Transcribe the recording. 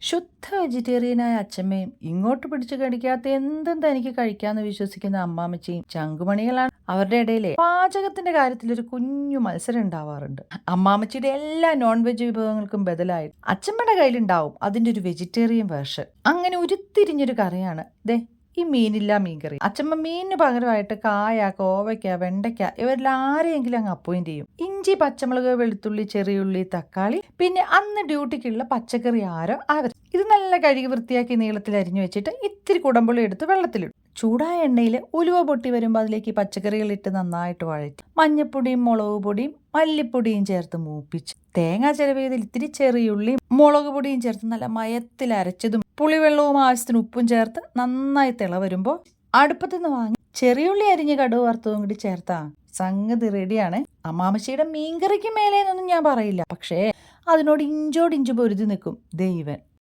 ശുദ്ധ വെജിറ്റേറിയനായ അച്ഛമ്മയും ഇങ്ങോട്ട് പിടിച്ചു കടിക്കാത്ത എന്തും തനിക്ക് കഴിക്കാന്ന് വിശ്വസിക്കുന്ന അമ്മാമ്മച്ചിയും ചങ്കുമണികളാണ്. അവരുടെ ഇടയിലെ പാചകത്തിന്റെ കാര്യത്തിൽ ഒരു കുഞ്ഞു മത്സരം ഉണ്ടാവാറുണ്ട്. അമ്മാമ്മച്ചിയുടെ എല്ലാ നോൺ വെജ് വിഭവങ്ങൾക്കും ബദലായിട്ട് അച്ഛമ്മയുടെ കയ്യിലുണ്ടാവും അതിന്റെ ഒരു വെജിറ്റേറിയൻ വേർഷൻ. അങ്ങനെ ഉരുത്തിരിഞ്ഞൊരു കറിയാണ് ഈ മീനില്ല മീൻകറി. അച്ഛമ്മ മീനിന് പകരമായിട്ട് കായ, കോവയ്ക്ക, വെണ്ടയ്ക്ക ഇവരിൽ ആരെയെങ്കിലും അങ്ങ് അപ്പോയിന്റ് ചെയ്യും. ഇഞ്ചി, പച്ചമുളക്, വെളുത്തുള്ളി, ചെറിയുള്ളി, തക്കാളി, പിന്നെ അന്ന് ഡ്യൂട്ടിക്കുള്ള പച്ചക്കറി ആരോ അവർ. ഇത് നല്ല കഴുകി വൃത്തിയാക്കി നീളത്തിൽ അരിഞ്ഞു വെച്ചിട്ട് ഇത്തിരി കുടമ്പുളി എടുത്ത് വെള്ളത്തിലിടും. ചൂടായ എണ്ണയിൽ ഉലുവ പൊട്ടി വരുമ്പോൾ അതിലേക്ക് പച്ചക്കറികൾ ഇട്ട് നന്നായിട്ട് വഴറ്റി മഞ്ഞപ്പൊടിയും മുളക് പൊടിയും മല്ലിപ്പൊടിയും ചേർത്ത് മൂപ്പിച്ച് തേങ്ങ ചിരവിയതിൽ ഇത്തിരി ചെറിയുള്ളിയും മുളക് പൊടിയും ചേർത്ത് നല്ല മയത്തിൽ അരച്ചതും പുളിവെള്ളവും ആവശ്യത്തിന് ഉപ്പും ചേർത്ത് നന്നായി തിള വരുമ്പോൾ അടുപ്പത്തു നിന്ന് വാങ്ങി ചെറിയുള്ളി അരിഞ്ഞ് കടുക് വറുത്തതും കൂടി ചേർത്താ സംഗതി റെഡിയാണ്. അമ്മാമ്മച്ചിയുടെ മീൻകറിക്ക് മേലേന്നൊന്നും ഞാൻ പറയില്ല, പക്ഷേ അതിനോട് ഇഞ്ചോടിഞ്ച് പൊരുതി നിൽക്കും ദൈവൻ.